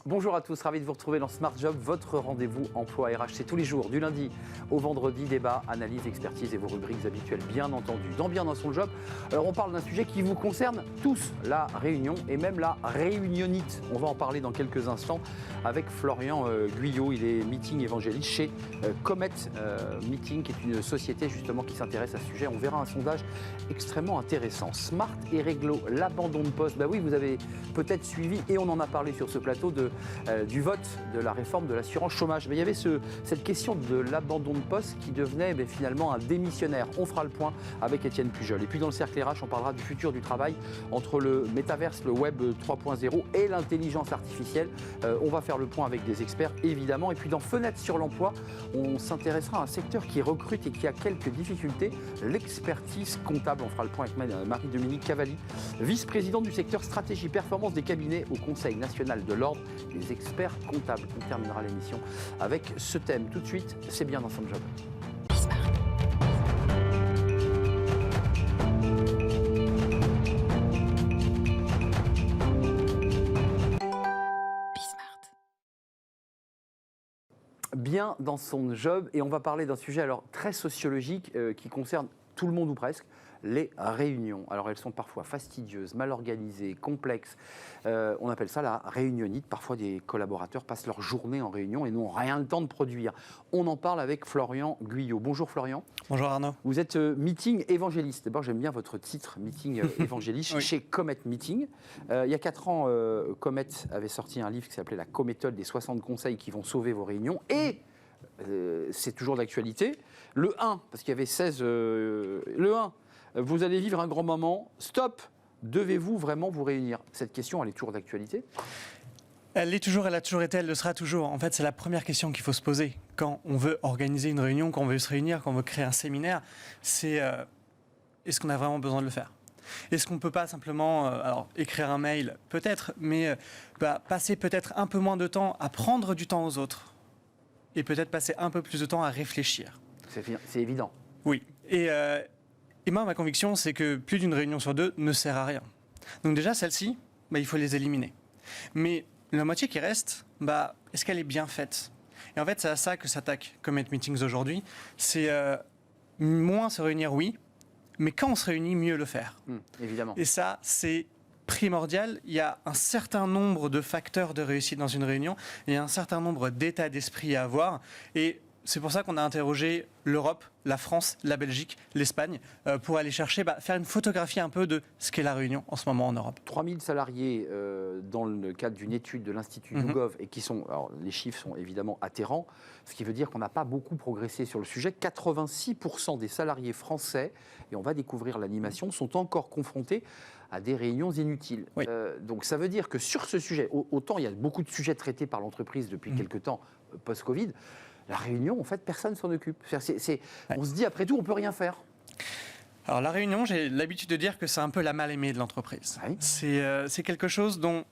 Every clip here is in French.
Bonjour à tous, ravi de vous retrouver dans Smart Job, votre rendez-vous emploi RH. C'est tous les jours, du lundi au vendredi, débat, analyse, expertise et vos rubriques habituelles, bien entendu. Dans Bien dans son job, alors on parle d'un sujet qui vous concerne tous, la réunion et même la réunionite. On va en parler dans quelques instants avec Florian Guyot. Il est meeting évangéliste chez Comet Meeting, qui est une société justement qui s'intéresse à ce sujet. On verra un sondage extrêmement intéressant. Smart et réglo, l'abandon de poste. Bah oui, vous avez peut-être suivi et on en a parlé sur ce plateau du vote de la réforme de l'assurance chômage. Mais il y avait cette question de l'abandon de poste qui devenait finalement un démissionnaire. On fera le point avec Étienne Pujol. Et puis dans le cercle RH, on parlera du futur du travail entre le métaverse, le web 3.0 et l'intelligence artificielle. On va faire le point avec des experts évidemment. Et puis dans Fenêtre sur l'emploi, on s'intéressera à un secteur qui recrute et qui a quelques difficultés, l'expertise comptable. On fera le point avec Marie-Dominique Cavalli, vice-présidente du secteur stratégie performance des cabinets au Conseil national de l'ordre des experts comptables. On terminera l'émission avec ce thème. Tout de suite, c'est bien dans son job. Bien dans son job, et on va parler d'un sujet alors très sociologique qui concerne tout le monde ou presque, les réunions. Alors elles sont parfois fastidieuses, mal organisées, complexes. On appelle ça la réunionite. Parfois des collaborateurs passent leur journée en réunion et n'ont rien le temps de produire. On en parle avec Florian Guyot. Bonjour Florian. Bonjour Arnaud. Vous êtes meeting évangéliste. D'abord j'aime bien votre titre, meeting évangéliste, Oui. chez Comet Meeting. Il y a 4 ans, Comet avait sorti un livre qui s'appelait La cométhode des 60 conseils qui vont sauver vos réunions. Et c'est toujours d'actualité. Le 1, parce qu'il y avait 16... le 1, vous allez vivre un grand moment. Stop. Devez-vous vraiment vous réunir? Cette question, elle est toujours d'actualité. Elle l'est toujours, elle a toujours été, elle le sera toujours. En fait, c'est la première question qu'il faut se poser quand on veut organiser une réunion, quand on veut se réunir, quand on veut créer un séminaire. C'est est-ce qu'on a vraiment besoin de le faire? Est-ce qu'on ne peut pas simplement alors, écrire un mail? Peut-être, mais passer peut-être un peu moins de temps à prendre du temps aux autres et peut-être passer un peu plus de temps à réfléchir. C'est évident. Oui. Et moi, ma conviction, c'est que plus d'une réunion sur deux ne sert à rien. Donc déjà, celle-ci, il faut les éliminer. Mais la moitié qui reste, est-ce qu'elle est bien faite? Et en fait, c'est à ça que s'attaque Comet Meetings aujourd'hui. C'est moins se réunir, oui, mais quand on se réunit, mieux le faire. Évidemment. Et ça, c'est primordial. Il y a un certain nombre de facteurs de réussite dans une réunion. Il y a un certain nombre d'états d'esprit à avoir. Et c'est pour ça qu'on a interrogé l'Europe, la France, la Belgique, l'Espagne, pour aller chercher, faire une photographie un peu de ce qu'est la réunion en ce moment en Europe. 3000 salariés dans le cadre d'une étude de l'Institut YouGov, et qui sont, alors les chiffres sont évidemment atterrants, ce qui veut dire qu'on n'a pas beaucoup progressé sur le sujet. 86% des salariés français, et on va découvrir l'animation, sont encore confrontés à des réunions inutiles. Oui. Donc ça veut dire que sur ce sujet, autant il y a beaucoup de sujets traités par l'entreprise depuis quelques temps, post-Covid, la réunion, en fait, personne ne s'en occupe. On se dit, après tout, on ne peut rien faire. Alors la réunion, j'ai l'habitude de dire que c'est un peu la mal-aimée de l'entreprise. Oui. C'est quelque chose dont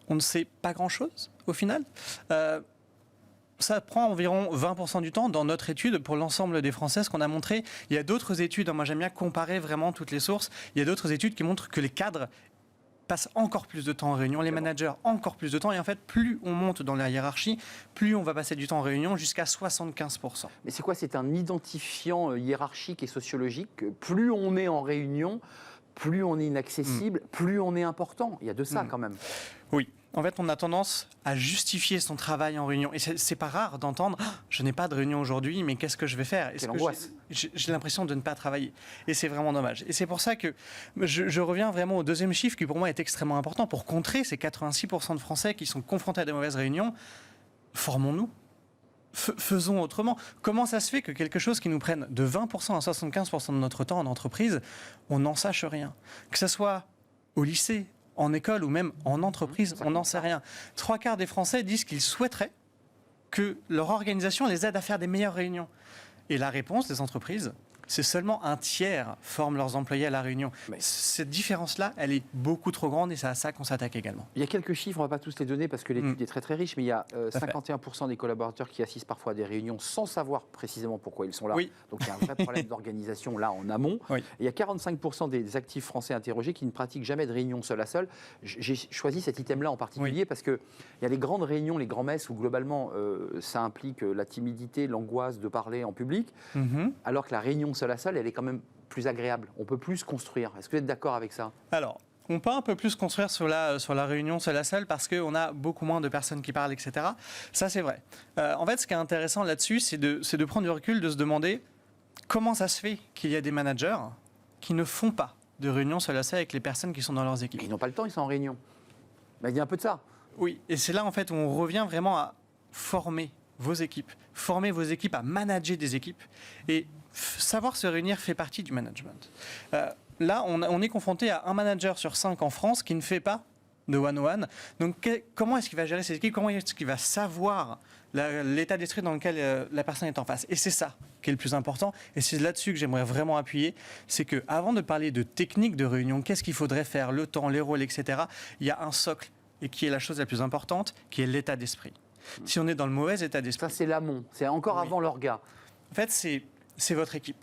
on ne sait pas grand-chose, au final. Ça prend environ 20% du temps dans notre étude pour l'ensemble des Français, ce qu'on a montré. Il y a d'autres études, moi j'aime bien comparer vraiment toutes les sources, il y a d'autres études qui montrent que les cadres passent encore plus de temps en réunion, les managers encore plus de temps, et en fait, plus on monte dans la hiérarchie, plus on va passer du temps en réunion, jusqu'à 75%. Mais c'est quoi? C'est un identifiant hiérarchique et sociologique. Plus on est en réunion, plus on est inaccessible, plus on est important. Il y a de ça quand même. Oui. En fait, on a tendance à justifier son travail en réunion. Et c'est pas rare d'entendre « je n'ai pas de réunion aujourd'hui, mais qu'est-ce que je vais faire ?» Quelle angoisse. J'ai l'impression de ne pas travailler. Et c'est vraiment dommage. Et c'est pour ça que je reviens vraiment au deuxième chiffre qui, pour moi, est extrêmement important. Pour contrer ces 86% de Français qui sont confrontés à des mauvaises réunions, formons-nous. Faisons autrement. Comment ça se fait que quelque chose qui nous prenne de 20% à 75% de notre temps en entreprise, on n'en sache rien? Que ce soit au lycée, en école ou même en entreprise, on n'en sait rien. 3/4 des Français disent qu'ils souhaiteraient que leur organisation les aide à faire des meilleures réunions. Et la réponse des entreprises, c'est seulement un tiers forment leurs employés à La Réunion. Mais... Cette différence-là, elle est beaucoup trop grande et c'est à ça qu'on s'attaque également. Il y a quelques chiffres, on ne va pas tous les donner parce que l'étude est très très riche, mais il y a 51% des collaborateurs qui assistent parfois à des réunions sans savoir précisément pourquoi ils sont là. Oui. Donc il y a un vrai problème d'organisation là en amont. Oui. Et il y a 45% des actifs français interrogés qui ne pratiquent jamais de réunion seul à seul. J'ai choisi cet item-là en particulier parce qu'il y a les grandes réunions, les grands messes où globalement ça implique la timidité, l'angoisse de parler en public, alors que la réunion seul à seul, elle est quand même plus agréable. On peut plus construire. Est-ce que vous êtes d'accord avec ça? Alors, on peut un peu plus construire sur la réunion seul à seul parce qu'on a beaucoup moins de personnes qui parlent, etc. Ça, c'est vrai. En fait, ce qui est intéressant là-dessus, c'est de prendre du recul, de se demander comment ça se fait qu'il y a des managers qui ne font pas de réunion seul à seul avec les personnes qui sont dans leurs équipes. Ils n'ont pas le temps, ils sont en réunion. Mais il y a un peu de ça. Oui, et c'est là en fait où on revient vraiment à former vos équipes à manager des équipes. Et savoir se réunir fait partie du management. Là, on est confronté à un manager sur 5 en France qui ne fait pas de one-on-one. Donc, comment est-ce qu'il va gérer ses équipes? Comment est-ce qu'il va savoir l'état d'esprit dans lequel la personne est en face? Et c'est ça qui est le plus important. Et c'est là-dessus que j'aimerais vraiment appuyer. C'est qu'avant de parler de technique de réunion, qu'est-ce qu'il faudrait faire, le temps, les rôles, etc., il y a un socle, et qui est la chose la plus importante, qui est l'état d'esprit. Si on est dans le mauvais état d'esprit... Ça, c'est l'amont. C'est encore avant l'orga. En fait, c'est votre équipe.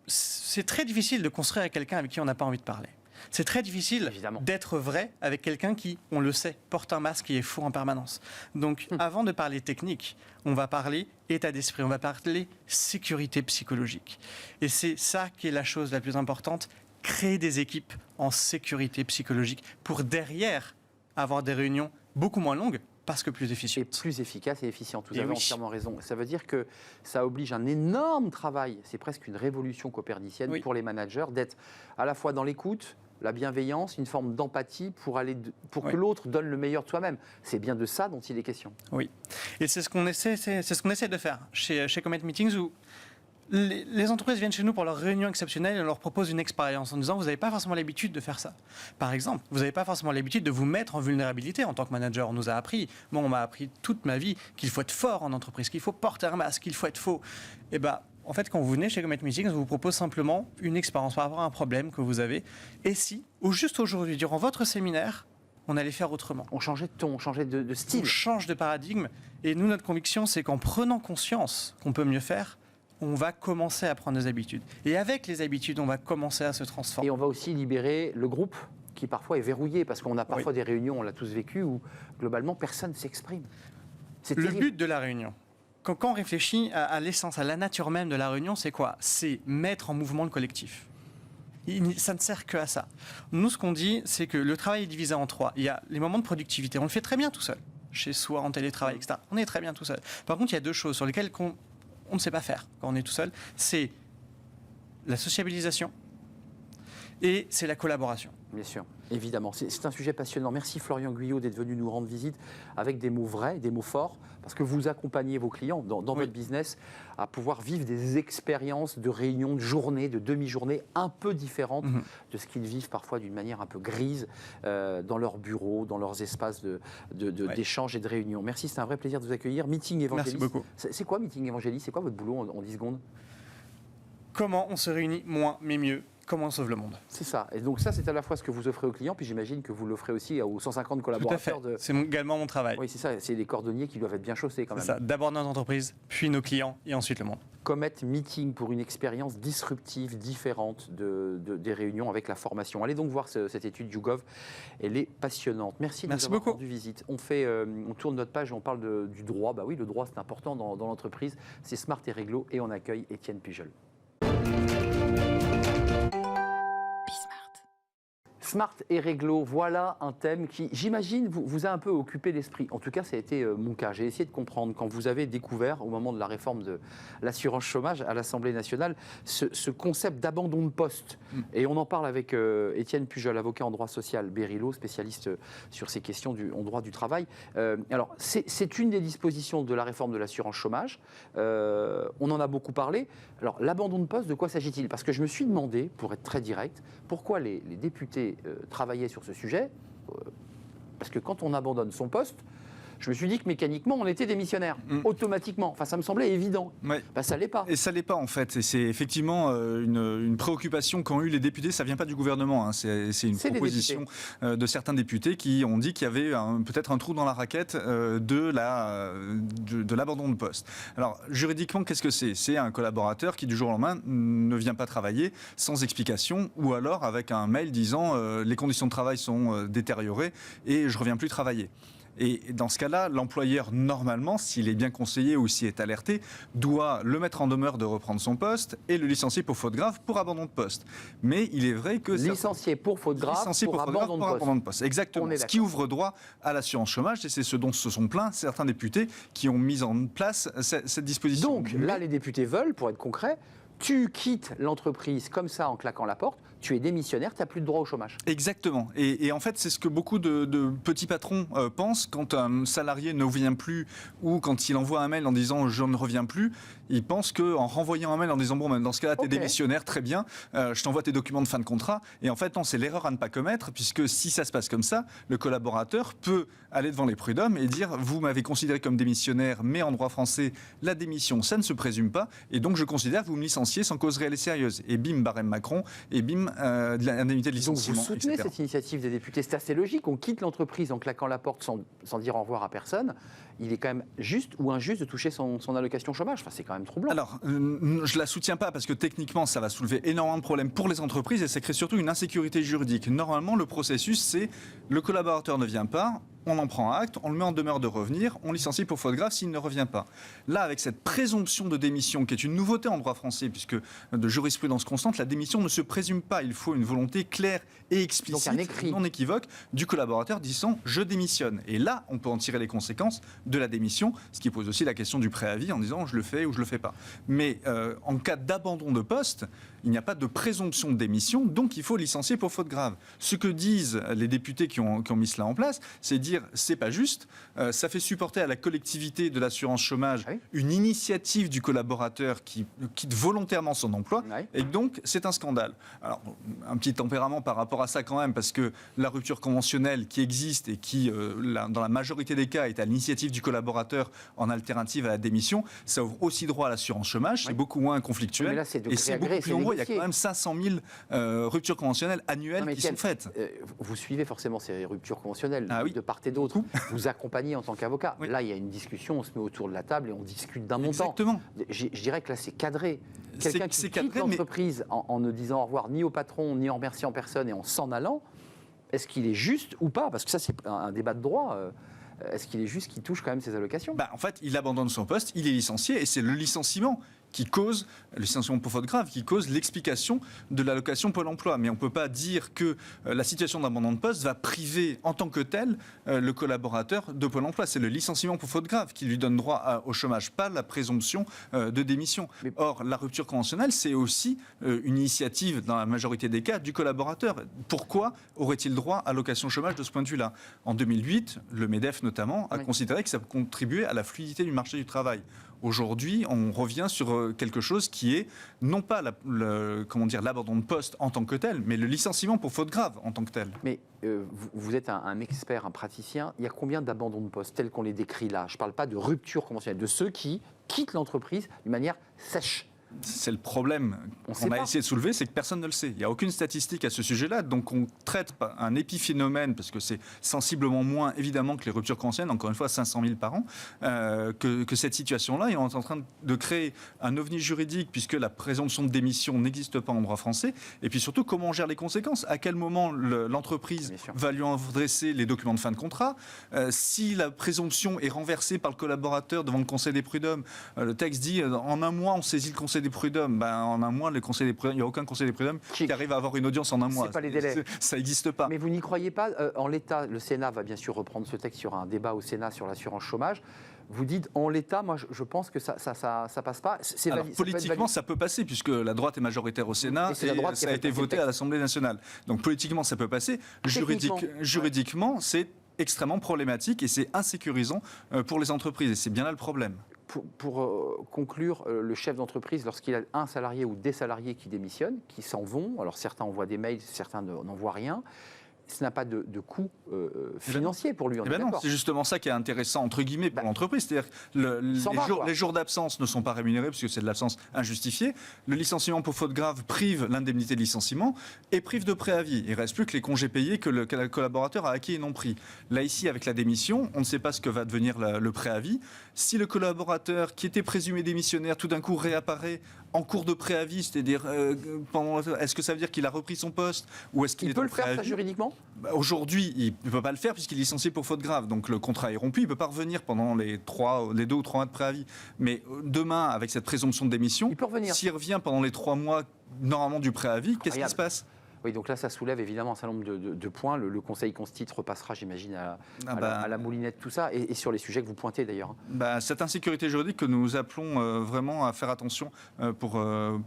C'est très difficile de construire avec quelqu'un avec qui on n'a pas envie de parler. C'est très difficile d'être vrai avec quelqu'un qui, on le sait, porte un masque et est faux en permanence. Donc, avant de parler technique, on va parler état d'esprit, on va parler sécurité psychologique. Et c'est ça qui est la chose la plus importante, créer des équipes en sécurité psychologique pour derrière avoir des réunions beaucoup moins longues, parce que plus efficient. Et plus efficace et efficiente. Vous avez entièrement raison. Ça veut dire que ça oblige un énorme travail, c'est presque une révolution copernicienne pour les managers, d'être à la fois dans l'écoute, la bienveillance, une forme d'empathie pour que l'autre donne le meilleur de soi-même. C'est bien de ça dont il est question. Oui. Et c'est ce qu'on essaie de faire chez Comet Meetings, où les entreprises viennent chez nous pour leur réunion exceptionnelle et on leur propose une expérience en disant vous n'avez pas forcément l'habitude de faire ça. Par exemple, vous n'avez pas forcément l'habitude de vous mettre en vulnérabilité en tant que manager. On nous a appris, moi on m'a appris toute ma vie qu'il faut être fort en entreprise, qu'il faut porter un masque, qu'il faut être faux. Et bien, en fait, quand vous venez chez Comet Meetings, on vous propose simplement une expérience par rapport à un problème que vous avez. Et si, ou juste aujourd'hui, durant votre séminaire, on allait faire autrement. On changeait de ton, on changeait de style. On change de paradigme. Et nous, notre conviction, c'est qu'en prenant conscience qu'on peut mieux faire, on va commencer à prendre des habitudes. Et avec les habitudes, on va commencer à se transformer. Et on va aussi libérer le groupe qui parfois est verrouillé, parce qu'on a parfois des réunions, on l'a tous vécu, où globalement personne ne s'exprime. Le but de la réunion, quand on réfléchit à l'essence, à la nature même de la réunion, c'est quoi? C'est mettre en mouvement le collectif. Ça ne sert que à ça. Nous, ce qu'on dit, c'est que le travail est divisé en 3. Il y a les moments de productivité, on le fait très bien tout seul, chez soi, en télétravail, etc. On est très bien tout seul. Par contre, il y a 2 choses sur lesquelles on ne sait pas faire quand on est tout seul, c'est la sociabilisation et c'est la collaboration. Bien sûr, évidemment. C'est un sujet passionnant. Merci Florian Guyot d'être venu nous rendre visite avec des mots vrais, des mots forts, parce que vous accompagnez vos clients dans votre business à pouvoir vivre des expériences de réunions, de journées, de demi-journées un peu différentes de ce qu'ils vivent parfois d'une manière un peu grise dans leurs bureaux, dans leurs espaces d'échange et de réunion. Merci, c'est un vrai plaisir de vous accueillir. Meeting Évangéliste. Merci beaucoup. C'est quoi Meeting Évangéliste? C'est quoi votre boulot en 10 secondes? Comment on se réunit moins mais mieux? Comment on sauve le monde? C'est ça. Et donc ça, c'est à la fois ce que vous offrez aux clients, puis j'imagine que vous l'offrez aussi aux 150 collaborateurs. Tout à fait. C'est également mon travail. Oui, c'est ça. C'est les cordonniers qui doivent être bien chaussés quand même. C'est ça. D'abord notre entreprise, puis nos clients, et ensuite le monde. Comet Meeting pour une expérience disruptive, différente des réunions avec la formation. Allez donc voir cette étude YouGov. Elle est passionnante. Merci de nous avoir rendu visite. On tourne notre page et on parle du droit. Bah oui, le droit, c'est important dans l'entreprise. C'est Smart et Réglo et on accueille Étienne Pujol. Smart et Réglo, voilà un thème qui, j'imagine, vous a un peu occupé l'esprit. En tout cas, ça a été mon cas. J'ai essayé de comprendre quand vous avez découvert, au moment de la réforme de l'assurance chômage à l'Assemblée nationale, ce concept d'abandon de poste. Et on en parle avec Étienne Pujol, avocat en droit social, Berilo, spécialiste sur ces questions en droit du travail. Alors, c'est une des dispositions de la réforme de l'assurance chômage. On en a beaucoup parlé. Alors, l'abandon de poste, de quoi s'agit-il? Parce que je me suis demandé, pour être très direct, pourquoi les députés travaillaient sur ce sujet. Parce que quand on abandonne son poste, je me suis dit que mécaniquement, on était démissionnaire, automatiquement. Enfin, ça me semblait évident. Ouais. Bah, ça l'est pas. Et ça l'est pas en fait. Et c'est effectivement une préoccupation qu'ont eu les députés. Ça vient pas du gouvernement. Hein. C'est une proposition de certains députés qui ont dit qu'il y avait peut-être un trou dans la raquette de l'abandon de poste. Alors juridiquement, qu'est-ce que c'est ? C'est un collaborateur qui du jour au lendemain ne vient pas travailler sans explication, ou alors avec un mail disant les conditions de travail sont détériorées et je reviens plus travailler. Et dans ce cas-là, l'employeur, normalement, s'il est bien conseillé ou s'il est alerté, doit le mettre en demeure de reprendre son poste et le licencier pour faute grave pour abandon de poste. Mais il est vrai que... Licencié pour faute grave pour abandon de poste. Exactement. Ce qui ouvre droit à l'assurance chômage, et c'est ce dont se sont plaints certains députés qui ont mis en place cette disposition. Donc là, les députés veulent, pour être concret, tu quittes l'entreprise comme ça en claquant la porte, tu es démissionnaire, tu n'as plus de droit au chômage. Exactement. Et en fait, c'est ce que beaucoup de petits patrons pensent quand un salarié ne revient plus ou quand il envoie un mail en disant « je ne reviens plus », ils pensent qu'en renvoyant un mail en disant « bon, dans ce cas-là, tu es démissionnaire, très bien, je t'envoie tes documents de fin de contrat ». Et en fait, non, c'est l'erreur à ne pas commettre, puisque si ça se passe comme ça, le collaborateur peut aller devant les prud'hommes et dire « vous m'avez considéré comme démissionnaire, mais en droit français, la démission, ça ne se présume pas, et donc je considère que vous me licenciez sans cause réelle et sérieuse ». Et bim, barème Macron, et bim, de l'indemnité de licenciement. Donc vous soutenez cette initiative des députés, c'est assez logique, on quitte l'entreprise en claquant la porte sans dire au revoir à personne. Il est quand même juste ou injuste de toucher son allocation chômage. Enfin, c'est quand même troublant. Alors, je ne la soutiens pas parce que techniquement, ça va soulever énormément de problèmes pour les entreprises et ça crée surtout une insécurité juridique. Normalement, le processus, c'est le collaborateur ne vient pas, on en prend acte, on le met en demeure de revenir, on licencie pour faute grave s'il ne revient pas. Là, avec cette présomption de démission, qui est une nouveauté en droit français, puisque de jurisprudence constante, la démission ne se présume pas. Il faut une volonté claire et explicite, non équivoque, du collaborateur disant « je démissionne ». Et là, on peut en tirer les conséquences de la démission, ce qui pose aussi la question du préavis en disant « je le fais ou je le fais pas ». Mais en cas d'abandon de poste, il n'y a pas de présomption de démission, donc il faut licencier pour faute grave. Ce que disent les députés qui ont mis cela en place, c'est dire c'est pas juste, ça fait supporter à la collectivité de l'assurance chômage une initiative du collaborateur qui quitte volontairement son emploi, et donc c'est un scandale. Alors, un petit tempérament par rapport à ça quand même, parce que la rupture conventionnelle qui existe et qui, dans la majorité des cas, est à l'initiative du collaborateur en alternative à la démission, ça ouvre aussi droit à l'assurance chômage, c'est beaucoup moins conflictuel, mais là, et c'est beaucoup plus nombreux. Il y a quand même 500 000 ruptures conventionnelles annuelles qui sont faites. Vous suivez forcément ces ruptures conventionnelles de part et d'autre. Vous accompagnez en tant qu'avocat. Là, il y a une discussion, on se met autour de la table et on discute d'un montant. Exactement. Je dirais que là, c'est cadré. Quelqu'un qui quitte l'entreprise en ne disant au revoir ni au patron, ni en remerciant personne et en s'en allant, est-ce qu'il est juste ou pas ? Parce que ça, c'est un débat de droit. Est-ce qu'il est juste qu'il touche quand même ses allocations ? En fait, il abandonne son poste, il est licencié et c'est le licenciement qui cause, le licenciement pour faute grave, qui cause l'explication de l'allocation Pôle emploi. Mais on ne peut pas dire que la situation d'abandon de poste va priver en tant que tel le collaborateur de Pôle emploi. C'est le licenciement pour faute grave qui lui donne droit au chômage, pas la présomption de démission. Or, la rupture conventionnelle, c'est aussi une initiative, dans la majorité des cas, du collaborateur. Pourquoi aurait-il droit à l'allocation chômage de ce point de vue-là ? En 2008, le MEDEF notamment a considéré que ça contribuait à la fluidité du marché du travail. Aujourd'hui, on revient sur quelque chose qui est non pas l'abandon de poste en tant que tel, mais le licenciement pour faute grave en tant que tel. Mais vous êtes un expert, un praticien. Il y a combien d'abandons de poste tels qu'on les décrit là ? Je ne parle pas de rupture conventionnelle, de ceux qui quittent l'entreprise d'une manière sèche. C'est le problème qu'on a essayé de soulever, c'est que personne ne le sait. Il n'y a aucune statistique à ce sujet-là, donc on traite un épiphénomène, parce que c'est sensiblement moins évidemment que les ruptures conventionnelles, encore une fois 500 000 par an, que cette situation-là, et on est en train de créer un ovni juridique, puisque la présomption de démission n'existe pas en droit français, et puis surtout comment on gère les conséquences, à quel moment l'entreprise va lui adresser les documents de fin de contrat, si la présomption est renversée par le collaborateur devant le Conseil des prud'hommes, le texte dit en un mois on saisit le Conseil des prud'hommes, en un mois, il n'y a aucun conseil des prud'hommes qui arrive à avoir une audience en un mois. C'est pas les délais. Ça n'existe pas. Mais vous n'y croyez pas en l'état, le Sénat va bien sûr reprendre ce texte sur un débat au Sénat sur l'assurance chômage. Vous dites en l'état, moi je pense que ça passe pas. Alors, politiquement, ça peut passer puisque la droite est majoritaire au Sénat et ça a été voté à l'Assemblée nationale. Donc politiquement, ça peut passer. Juridiquement, c'est extrêmement problématique et c'est insécurisant pour les entreprises. Et c'est bien là le problème. Pour conclure, le chef d'entreprise, lorsqu'il a un salarié ou des salariés qui démissionnent, qui s'en vont, alors certains envoient des mails, certains n'envoient rien, ça n'a pas de coût financier pour lui. Non, c'est justement ça qui est intéressant, entre guillemets, pour l'entreprise. C'est-à-dire que les jours d'absence ne sont pas rémunérés puisque c'est de l'absence injustifiée. Le licenciement pour faute grave prive l'indemnité de licenciement et prive de préavis. Il ne reste plus que les congés payés que le collaborateur a acquis et non pris. Là, ici, avec la démission, on ne sait pas ce que va devenir le préavis. Si le collaborateur qui était présumé démissionnaire tout d'un coup réapparaît en cours de préavis, c'est-à-dire est-ce que ça veut dire qu'il a repris son poste ou est-ce qu'il peut le faire ça, juridiquement? Aujourd'hui, il ne peut pas le faire puisqu'il est licencié pour faute grave. Donc le contrat est rompu, il ne peut pas revenir pendant les 2 ou 3 mois de préavis. Mais demain, avec cette présomption de démission, s'il revient pendant les 3 mois normalement du préavis, qu'est-ce qui se passe? Oui, donc là, ça soulève évidemment un certain nombre de points. Le Conseil constitue repassera, j'imagine, à la moulinette, tout ça, et sur les sujets que vous pointez d'ailleurs. Cette insécurité juridique que nous appelons vraiment à faire attention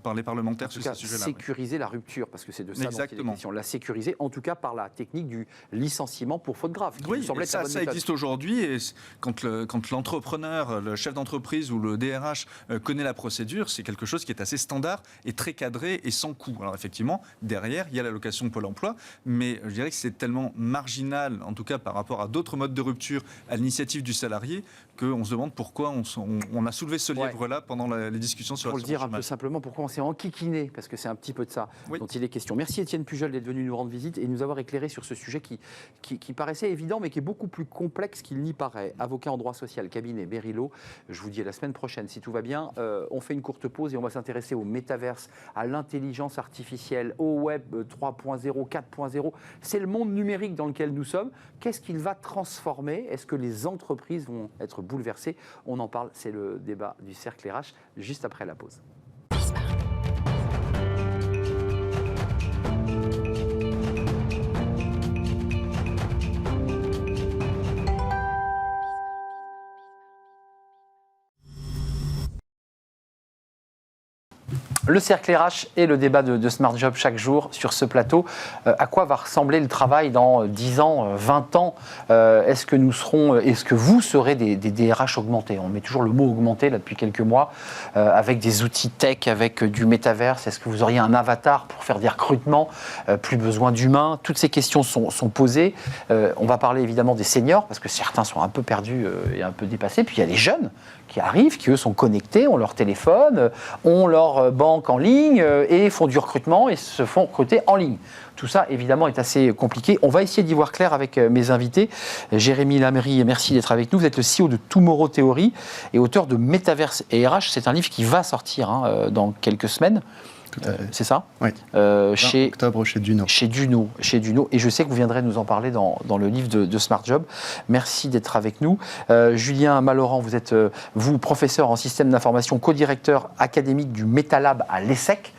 par les parlementaires sur ces sujets-là. Sécuriser la rupture, parce que c'est de ça dont il est question. La sécuriser, en tout cas par la technique du licenciement pour faute grave. Oui, ça existe aujourd'hui, et quand l'entrepreneur, le chef d'entreprise ou le DRH connaît la procédure, c'est quelque chose qui est assez standard et très cadré et sans coût. Alors effectivement, derrière, il y a l'allocation Pôle emploi, mais je dirais que c'est tellement marginal, en tout cas par rapport à d'autres modes de rupture à l'initiative du salarié, qu'on se demande pourquoi on a soulevé ce livre-là pendant les discussions sur la Pour le dire un peu simplement, pourquoi on s'est enquiquiné, parce que c'est un petit peu de ça dont il est question. Merci Étienne Pujol d'être venu nous rendre visite et nous avoir éclairé sur ce sujet qui paraissait évident, mais qui est beaucoup plus complexe qu'il n'y paraît. Avocat en droit social, cabinet Berilo. Je vous dis à la semaine prochaine, si tout va bien. On fait une courte pause et on va s'intéresser au métaverse, à l'intelligence artificielle, au web 3.0, 4.0. C'est le monde numérique dans lequel nous sommes. Qu'est-ce qu'il va transformer? Est-ce que les entreprises vont être bouleversées? On en parle, c'est le débat du Cercle RH, juste après la pause. Le Cercle RH et le débat de Smart Job chaque jour sur ce plateau. À quoi va ressembler le travail dans 10 ans, 20 ans? Est-ce que vous serez des DRH augmentés? On met toujours le mot augmenté là depuis quelques mois, avec des outils tech, avec du métaverse. Est-ce que vous auriez un avatar pour faire des recrutements? Plus besoin d'humains? Toutes ces questions sont posées. On va parler évidemment des seniors, parce que certains sont un peu perdus et un peu dépassés. Puis il y a les jeunes qui arrivent, qui eux sont connectés, ont leur téléphone, ont leur banque en ligne et font du recrutement et se font recruter en ligne. Tout ça, évidemment, est assez compliqué. On va essayer d'y voir clair avec mes invités. Jérémy Lamery, merci d'être avec nous. Vous êtes le CEO de Tomorrow Theory et auteur de Métaverse et RH. C'est un livre qui va sortir dans quelques semaines. C'est ça? Oui. Chez octobre chez Duno. Chez Duno. Et je sais que vous viendrez nous en parler dans le livre de Smart Job. Merci d'être avec nous. Julien Malorand, vous êtes professeur en système d'information, co-directeur académique du MetaLab à l'ESSEC.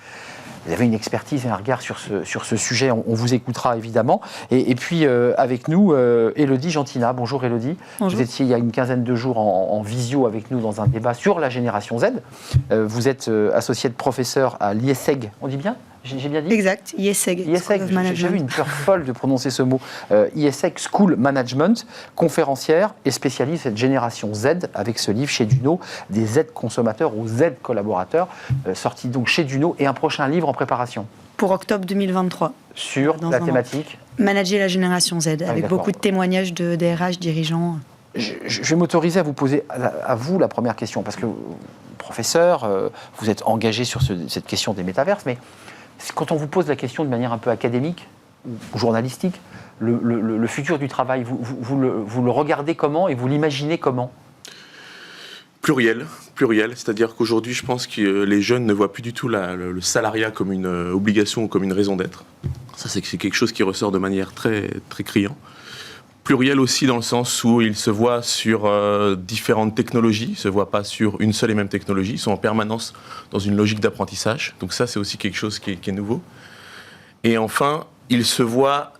Vous avez une expertise et un regard sur ce sujet, on vous écoutera évidemment. Et puis avec nous, Élodie Gentina. Bonjour Élodie. Bonjour. Vous étiez il y a une quinzaine de jours en visio avec nous dans un débat sur la génération Z. Vous êtes associée de professeur à l'IESEG, on dit bien? J'ai bien dit? Exact, IESEG. J'ai eu une peur folle de prononcer ce mot. IESEG School Management, conférencière et spécialiste cette génération Z avec ce livre chez Duno, des Z consommateurs aux Z collaborateurs, sorti donc chez Duno et un prochain livre en préparation. Pour octobre 2023. Sur la thématique Manager la génération Z, avec beaucoup de témoignages de DRH, dirigeants. Je vais m'autoriser à vous poser à vous la première question, parce que professeur, vous êtes engagé sur cette question des métaverses, mais quand on vous pose la question de manière un peu académique ou journalistique, le futur du travail, vous le regardez comment et vous l'imaginez comment? Pluriel, c'est-à-dire qu'aujourd'hui, je pense que les jeunes ne voient plus du tout le salariat comme une obligation ou comme une raison d'être. Ça, c'est quelque chose qui ressort de manière très, très criant. Pluriel aussi dans le sens où ils se voient sur différentes technologies, ils ne se voient pas sur une seule et même technologie, ils sont en permanence dans une logique d'apprentissage. Donc ça, c'est aussi quelque chose qui est nouveau. Et enfin, ils se voient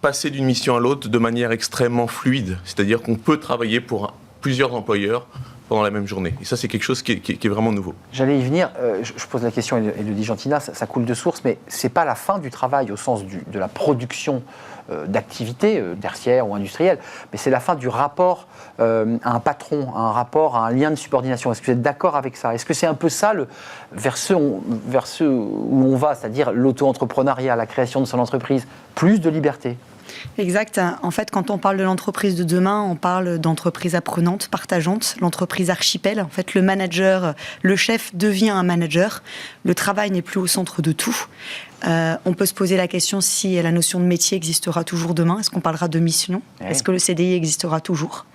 passer d'une mission à l'autre de manière extrêmement fluide, c'est-à-dire qu'on peut travailler pour plusieurs employeurs pendant la même journée. Et ça, c'est quelque chose qui est vraiment nouveau. J'allais y venir. Je pose la question, Élodie Gentina, ça coule de source, mais ce n'est pas la fin du travail au sens de la production d'activité tertiaire ou industrielle, mais c'est la fin du rapport à un patron, à un rapport, à un lien de subordination. Est-ce que vous êtes d'accord avec ça? Est-ce que c'est un peu ça vers ce où on va, c'est-à-dire l'auto-entrepreneuriat, la création de son entreprise, plus de liberté? Exact. En fait, quand on parle de l'entreprise de demain, on parle d'entreprise apprenante, partageante, l'entreprise archipel. En fait, le manager, le chef devient un manager. Le travail n'est plus au centre de tout. On peut se poser la question si la notion de métier existera toujours demain. Est-ce qu'on parlera de mission ? Est-ce que le CDI existera toujours ?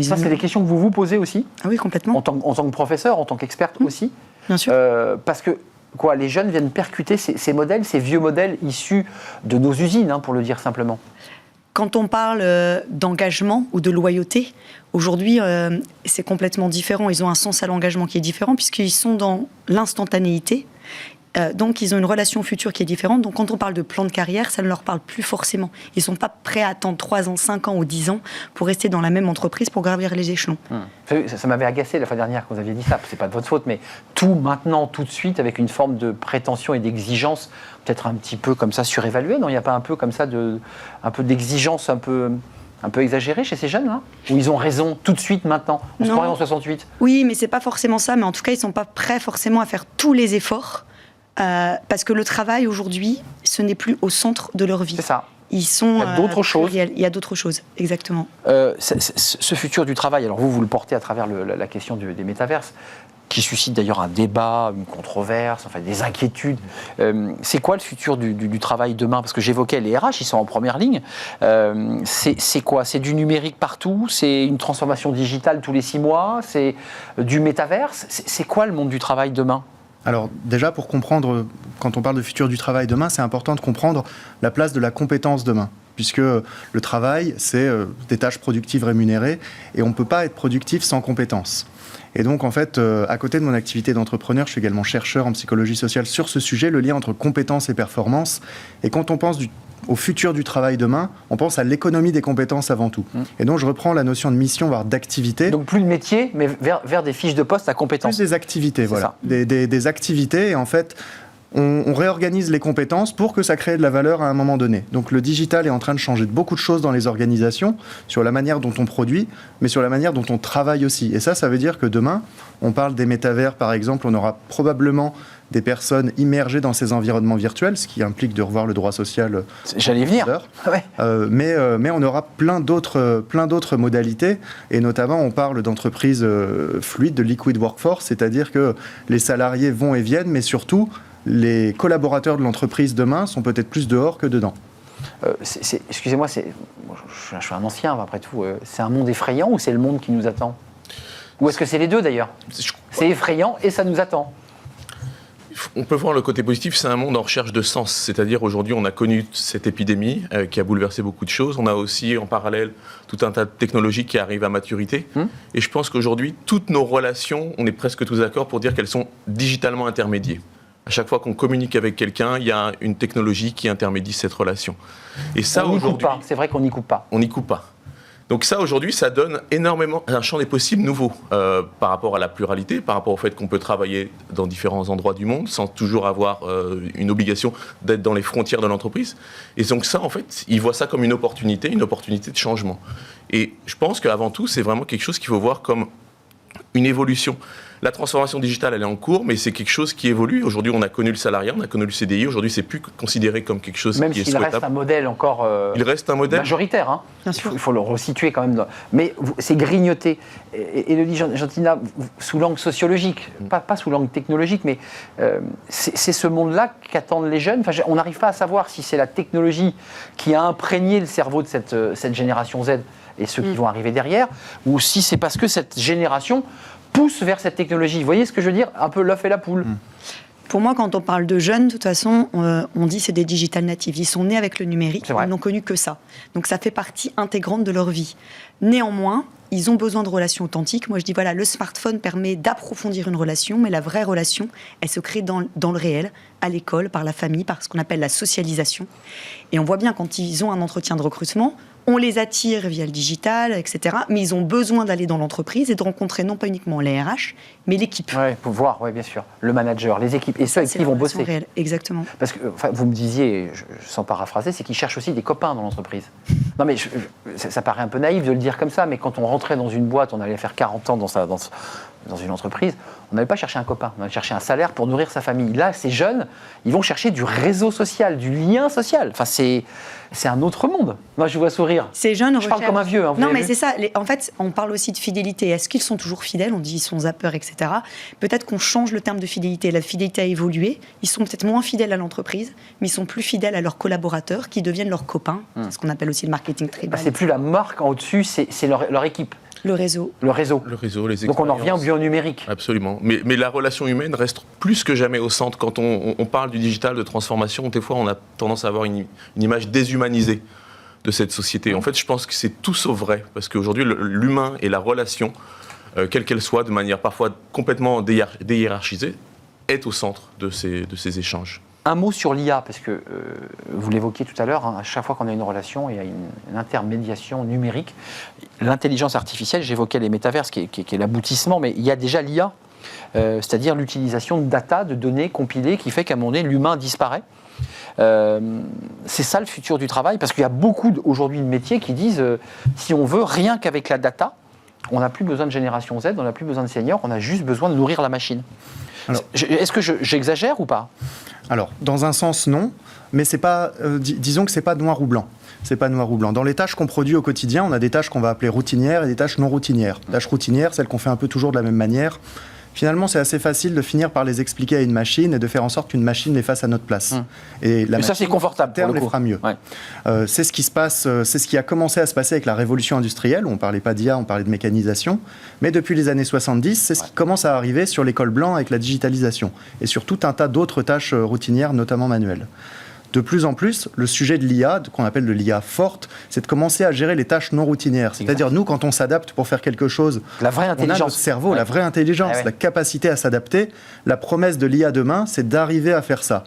Ça, c'est des questions que vous vous posez aussi ? Ah oui, complètement. En tant que professeur, en tant qu'experte aussi ? Bien sûr. Parce que les jeunes viennent percuter ces modèles, ces vieux modèles issus de nos usines, pour le dire simplement. Quand on parle d'engagement ou de loyauté, aujourd'hui, c'est complètement différent. Ils ont un sens à l'engagement qui est différent puisqu'ils sont dans l'instantanéité. Donc, ils ont une relation future qui est différente. Donc, quand on parle de plan de carrière, ça ne leur parle plus forcément. Ils ne sont pas prêts à attendre 3 ans, 5 ans ou 10 ans pour rester dans la même entreprise, pour gravir les échelons. Ça m'avait agacé la fois dernière quand vous aviez dit ça. C'est pas de votre faute, mais tout maintenant, tout de suite, avec une forme de prétention et d'exigence, peut-être un petit peu comme ça surévaluée. Non, il n'y a pas un peu comme ça un peu d'exigence un peu exagérée chez ces jeunes, là, où ils ont raison tout de suite maintenant. On se croirait en 68. Oui, mais c'est pas forcément ça. Mais en tout cas, ils sont pas prêts forcément à faire tous les efforts. Parce que le travail aujourd'hui, ce n'est plus au centre de leur vie. C'est ça. Ils sont. Il y a d'autres choses. Il y a d'autres choses, exactement. Ce futur du travail, alors vous le portez à travers la question des métaverses, qui suscite d'ailleurs un débat, une controverse, enfin des inquiétudes. C'est quoi le futur du travail demain ? Parce que j'évoquais les RH, ils sont en première ligne. C'est quoi ? C'est du numérique partout ? C'est une transformation digitale tous les 6 mois ? C'est du métaverse ? C'est quoi le monde du travail demain ? Alors déjà, pour comprendre, quand on parle de futur du travail demain, c'est important de comprendre la place de la compétence demain. Puisque le travail, c'est des tâches productives rémunérées, et on ne peut pas être productif sans compétences. Et donc, en fait, à côté de mon activité d'entrepreneur, je suis également chercheur en psychologie sociale sur ce sujet, le lien entre compétences et performance. Et quand on pense au futur du travail demain, on pense à l'économie des compétences avant tout. Et donc, je reprends la notion de mission, voire d'activité. Donc, plus de métier, mais vers des fiches de poste à compétences. Plus des activités, voilà. Des activités, et en fait, on réorganise les compétences pour que ça crée de la valeur à un moment donné. Donc, le digital est en train de changer beaucoup de choses dans les organisations, sur la manière dont on produit, mais sur la manière dont on travaille aussi. Et ça veut dire que demain, on parle des métavers, par exemple, on aura probablement des personnes immergées dans ces environnements virtuels, ce qui implique de revoir le droit social. J'allais venir. Ouais. Mais on aura plein d'autres modalités, et notamment on parle d'entreprises fluides, de liquid workforce, c'est-à-dire que les salariés vont et viennent, mais surtout les collaborateurs de l'entreprise demain sont peut-être plus dehors que dedans. Excusez-moi, je suis un ancien après tout. C'est un monde effrayant ou c'est le monde qui nous attend ? Ou est-ce que c'est les deux d'ailleurs ? C'est effrayant et ça nous attend. On peut voir le côté positif, c'est un monde en recherche de sens. C'est-à-dire aujourd'hui, on a connu cette épidémie qui a bouleversé beaucoup de choses. On a aussi en parallèle tout un tas de technologies qui arrivent à maturité. Et je pense qu'aujourd'hui, toutes nos relations, on est presque tous d'accord pour dire qu'elles sont digitalement intermédiées. À chaque fois qu'on communique avec quelqu'un, il y a une technologie qui intermédie cette relation. Et ça, on n'y coupe pas. C'est vrai qu'on n'y coupe pas. On n'y coupe pas. Donc ça, aujourd'hui, ça donne énormément un champ des possibles nouveau par rapport à la pluralité, par rapport au fait qu'on peut travailler dans différents endroits du monde sans toujours avoir une obligation d'être dans les frontières de l'entreprise. Et donc ça, en fait, ils voient ça comme une opportunité de changement. Et je pense qu'avant tout, c'est vraiment quelque chose qu'il faut voir comme une évolution. La transformation digitale, elle est en cours, mais c'est quelque chose qui évolue. Aujourd'hui, on a connu le salariat, on a connu le CDI. Aujourd'hui, c'est plus considéré comme quelque chose qui est souhaitable. Même s'il reste un modèle encore il reste un modèle majoritaire. Hein. Bien sûr. Il faut le resituer quand même. Mais c'est grignoté. Et le dit Gentina, sous l'angle sociologique, pas sous l'angle technologique, mais c'est ce monde-là qu'attendent les jeunes. Enfin, on n'arrive pas à savoir si c'est la technologie qui a imprégné le cerveau de cette génération Z et ceux qui vont arriver derrière, ou si c'est parce que cette génération pousse vers cette technologie. Vous voyez ce que je veux dire ? Un peu l'œuf et la poule. Pour moi, quand on parle de jeunes, de toute façon, on dit c'est des digital natives. Ils sont nés avec le numérique, ils n'ont connu que ça. Donc ça fait partie intégrante de leur vie. Néanmoins, ils ont besoin de relations authentiques. Moi, je dis, voilà, le smartphone permet d'approfondir une relation, mais la vraie relation, elle se crée dans le réel, à l'école, par la famille, par ce qu'on appelle la socialisation. Et on voit bien, quand ils ont un entretien de recrutement, on les attire via le digital, etc. Mais ils ont besoin d'aller dans l'entreprise et de rencontrer non pas uniquement les RH, mais l'équipe. Oui, pour voir, oui, bien sûr. Le manager, les équipes, et ceux avec qui ils vont bosser. Réelle. Exactement. Parce que vous me disiez, sans paraphraser, c'est qu'ils cherchent aussi des copains dans l'entreprise. Non, mais ça paraît un peu naïf de le dire comme ça, mais quand on rentrait dans une boîte, on allait faire 40 ans dans dans une entreprise, on n'allait pas chercher un copain, on allait chercher un salaire pour nourrir sa famille. Là, ces jeunes, ils vont chercher du réseau social, du lien social. Enfin, c'est un autre monde. Moi, je vous vois sourire. Ces jeunes je parle comme un vieux. Hein, non, mais c'est ça. En fait, on parle aussi de fidélité. Est-ce qu'ils sont toujours fidèles? On dit ils sont zappeurs, etc. Peut-être qu'on change le terme de fidélité. La fidélité a évolué. Ils sont peut-être moins fidèles à l'entreprise, mais ils sont plus fidèles à leurs collaborateurs qui deviennent leurs copains. C'est ce qu'on appelle aussi le marketing tribal. C'est plus la marque en au-dessus, c'est leur équipe. Le réseau. Le réseau. Le réseau, les Donc on en revient au bio-numérique. Absolument. Mais la relation humaine reste plus que jamais au centre. Quand on parle du digital, de transformation, des fois on a tendance à avoir une image déshumanisée de cette société. En fait, je pense que c'est tout sauf vrai. Parce qu'aujourd'hui, l'humain et la relation, quelle qu'elle soit, de manière parfois complètement déhiérarchisée, est au centre de ces échanges. Un mot sur l'IA, parce que vous l'évoquiez tout à l'heure, hein, à chaque fois qu'on a une relation, il y a une intermédiation numérique. L'intelligence artificielle, j'évoquais les métaverses, qui est l'aboutissement, mais il y a déjà l'IA, c'est-à-dire l'utilisation de data, de données compilées, qui fait qu'à un moment donné, l'humain disparaît. C'est ça le futur du travail, parce qu'il y a beaucoup aujourd'hui de métiers qui disent, si on veut, rien qu'avec la data, on n'a plus besoin de génération Z, on n'a plus besoin de seniors, on a juste besoin de nourrir la machine. Est-ce que j'exagère ou pas? Alors, dans un sens, non, mais c'est pas, disons que c'est pas noir ou blanc. C'est pas noir ou blanc. Dans les tâches qu'on produit au quotidien, on a des tâches qu'on va appeler routinières et des tâches non routinières. Tâches routinières, celles qu'on fait un peu toujours de la même manière. Finalement, c'est assez facile de finir par les expliquer à une machine et de faire en sorte qu'une machine les fasse à notre place. Et mais ça, c'est confortable. On les fera mieux. Ouais. C'est ce qui se passe, c'est ce qui a commencé à se passer avec la révolution industrielle. On ne parlait pas d'IA, on parlait de mécanisation. Mais depuis les années 70, c'est ce qui commence à arriver sur l'école blanc avec la digitalisation et sur tout un tas d'autres tâches routinières, notamment manuelles. De plus en plus, le sujet de l'IA, qu'on appelle de l'IA forte, c'est de commencer à gérer les tâches non routinières. C'est-à-dire, nous, quand on s'adapte pour faire quelque chose, la vraie intelligence. On a notre cerveau, la vraie intelligence, la capacité à s'adapter. La promesse de l'IA demain, c'est d'arriver à faire ça.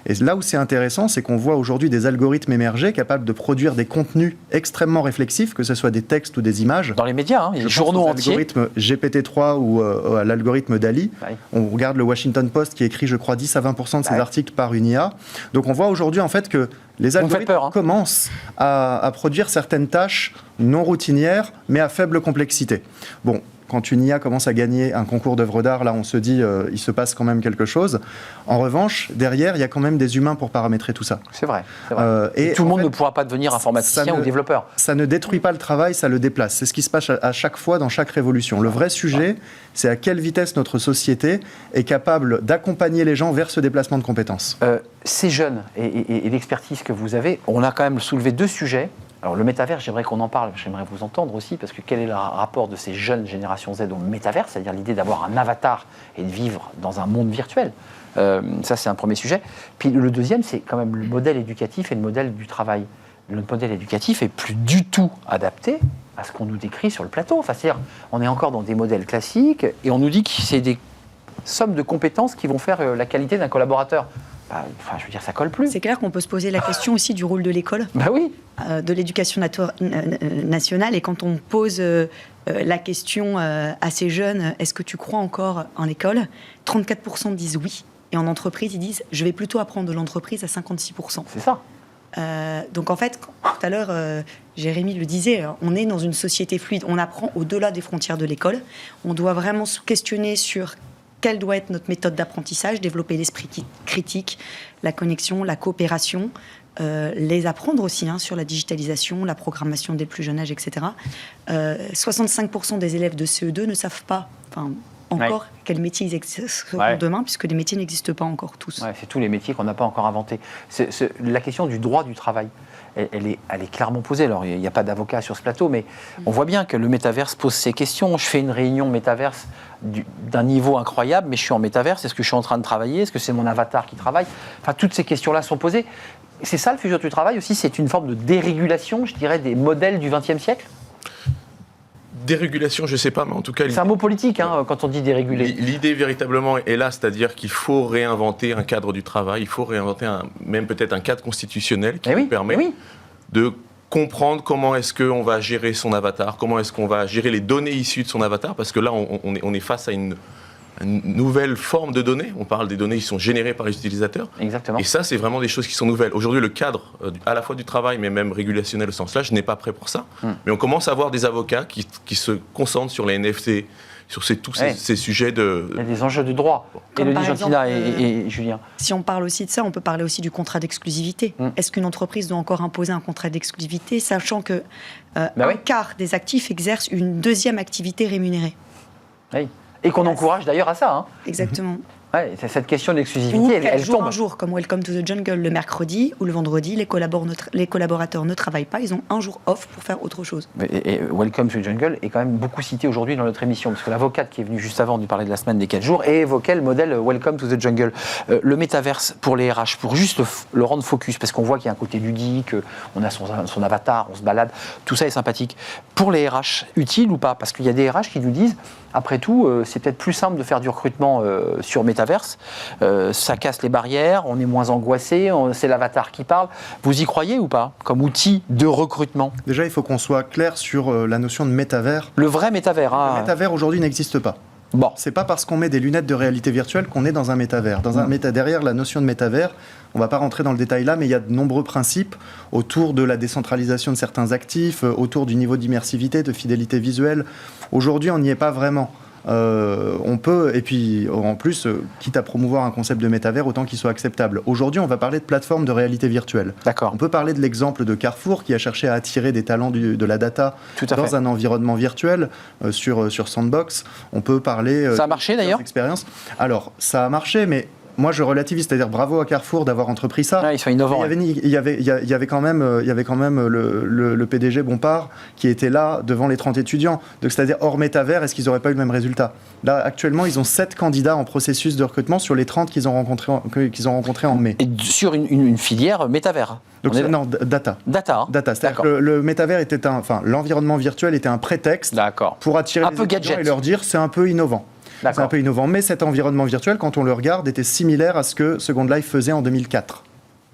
Et là où c'est intéressant, c'est qu'on voit aujourd'hui des algorithmes émerger capables de produire des contenus extrêmement réflexifs, que ce soit des textes ou des images. Dans les médias, les journaux entiers. L'algorithme GPT-3 ou l'algorithme DALI. On regarde le Washington Post qui écrit, je crois, 10 à 20% de ses articles par une IA. Donc on voit aujourd'hui en fait que les algorithmes commencent à produire certaines tâches non routinières, mais à faible complexité. Bon, quand une IA commence à gagner un concours d'œuvres d'art, là, on se dit, il se passe quand même quelque chose. En revanche, derrière, il y a quand même des humains pour paramétrer tout ça. C'est vrai. Et tout le monde ne pourra pas devenir informaticien ou développeur. Ça ne détruit pas le travail, ça le déplace. C'est ce qui se passe à chaque fois dans chaque révolution. Le vrai sujet, c'est à quelle vitesse notre société est capable d'accompagner les gens vers ce déplacement de compétences. Ces jeunes et l'expertise que vous avez, on a quand même soulevé deux sujets. Alors le métavers, j'aimerais qu'on en parle, j'aimerais vous entendre aussi, parce que quel est le rapport de ces jeunes générations Z au métavers, c'est-à-dire l'idée d'avoir un avatar et de vivre dans un monde virtuel. Ça, c'est un premier sujet. Puis le deuxième, c'est quand même le modèle éducatif et le modèle du travail. Le modèle éducatif est plus du tout adapté à ce qu'on nous décrit sur le plateau. Enfin, c'est-à-dire, on est encore dans des modèles classiques et on nous dit que c'est des sommes de compétences qui vont faire la qualité d'un collaborateur. Enfin, je veux dire, ça colle plus. C'est clair qu'on peut se poser la question aussi du rôle de l'école, oui. De l'éducation nationale. Et quand on pose la question à ces jeunes, est-ce que tu crois encore en l'école? 34% disent oui. Et en entreprise, ils disent, je vais plutôt apprendre de l'entreprise à 56%. C'est ça. Donc en fait, tout à l'heure, Jérémy le disait, on est dans une société fluide. On apprend au-delà des frontières de l'école. On doit vraiment se questionner sur quelle doit être notre méthode d'apprentissage, développer l'esprit critique, la connexion, la coopération, les apprendre aussi sur la digitalisation, la programmation dès le plus jeune âge, etc. 65% des élèves de CE2 ne savent pas encore quels métiers ils existent demain, puisque les métiers n'existent pas encore tous. C'est tous les métiers qu'on n'a pas encore inventés. La question du droit du travail, elle est clairement posée. Alors, il n'y a pas d'avocat sur ce plateau, mais on voit bien que le métaverse pose ces questions. Je fais une réunion métaverse d'un niveau incroyable, mais je suis en métaverse. Est-ce que je suis en train de travailler? Est-ce que c'est mon avatar qui travaille? Enfin, toutes ces questions-là sont posées. C'est ça le futur du travail aussi, c'est une forme de dérégulation, je dirais, des modèles du XXe siècle? Dérégulation, je ne sais pas, mais en tout cas... C'est un mot politique, quand on dit déréguler. L'idée véritablement est là, c'est-à-dire qu'il faut réinventer un cadre du travail, il faut réinventer même peut-être un cadre constitutionnel qui nous permet de comprendre comment est-ce qu'on va gérer son avatar, comment est-ce qu'on va gérer les données issues de son avatar, parce que là, on est face à une nouvelle forme de données. On parle des données qui sont générées par les utilisateurs. Exactement. Et ça, c'est vraiment des choses qui sont nouvelles. Aujourd'hui, le cadre, à la fois du travail, mais même régulationnel au sens large, n'est pas prêt pour ça. Mais on commence à voir des avocats qui se concentrent sur les NFT, tous ces sujets de... Il y a des enjeux de droit. Comme Élodie par Gentina exemple, et Julien. Si on parle aussi de ça, on peut parler aussi du contrat d'exclusivité. Est-ce qu'une entreprise doit encore imposer un contrat d'exclusivité, sachant que un quart des actifs exercent une deuxième activité rémunérée? Oui. Et qu'on encourage d'ailleurs à ça. Hein. Exactement. Ouais, cette question Ou d'exclusivité, qu'elle elle joue tombe. un jour, comme Welcome to the Jungle le mercredi ou le vendredi, les collaborateurs ne travaillent pas, ils ont un jour off pour faire autre chose. Et Welcome to the Jungle est quand même beaucoup cité aujourd'hui dans notre émission, parce que l'avocate qui est venue juste avant nous parler de la semaine des 4 jours et évoquait le modèle Welcome to the Jungle. Le métaverse pour les RH, pour juste le rendre focus, parce qu'on voit qu'il y a un côté ludique, on a son avatar, on se balade, tout ça est sympathique. Pour les RH, utile ou pas? Parce qu'il y a des RH qui nous disent, après tout, c'est peut-être plus simple de faire du recrutement sur métaverse. Ça casse les barrières, on est moins angoissé, c'est l'avatar qui parle. Vous y croyez ou pas, comme outil de recrutement? Déjà, il faut qu'on soit clair sur la notion de métavers. Le vrai métavers. Le métavers aujourd'hui n'existe pas. Bon. C'est pas parce qu'on met des lunettes de réalité virtuelle qu'on est dans un métavers. Derrière la notion de métavers, on va pas rentrer dans le détail là, mais il y a de nombreux principes autour de la décentralisation de certains actifs, autour du niveau d'immersivité, de fidélité visuelle. Aujourd'hui, on n'y est pas vraiment. On peut, et puis en plus, quitte à promouvoir un concept de métavers, autant qu'il soit acceptable. Aujourd'hui, on va parler de plateforme de réalité virtuelle. D'accord. On peut parler de l'exemple de Carrefour qui a cherché à attirer des talents de la data dans un environnement virtuel sur Sandbox. On peut parler. Ça a marché d'ailleurs. Expérience. Alors, ça a marché, mais moi, je relativise, c'est-à-dire bravo à Carrefour d'avoir entrepris ça. Ouais, ils sont innovants. Il y avait quand même le PDG Bompard qui était là devant les 30 étudiants. Donc, c'est-à-dire hors métavers, est-ce qu'ils n'auraient pas eu le même résultat? Là, actuellement, ils ont 7 candidats en processus de recrutement sur les 30 qu'ils ont rencontrés en mai. Et sur une filière métavers. Donc, non, data. Data. Data. C'est-à-dire que le métavers était l'environnement virtuel était un prétexte pour attirer les étudiants et leur dire c'est un peu innovant. C'est un peu innovant, mais cet environnement virtuel, quand on le regarde, était similaire à ce que Second Life faisait en 2004.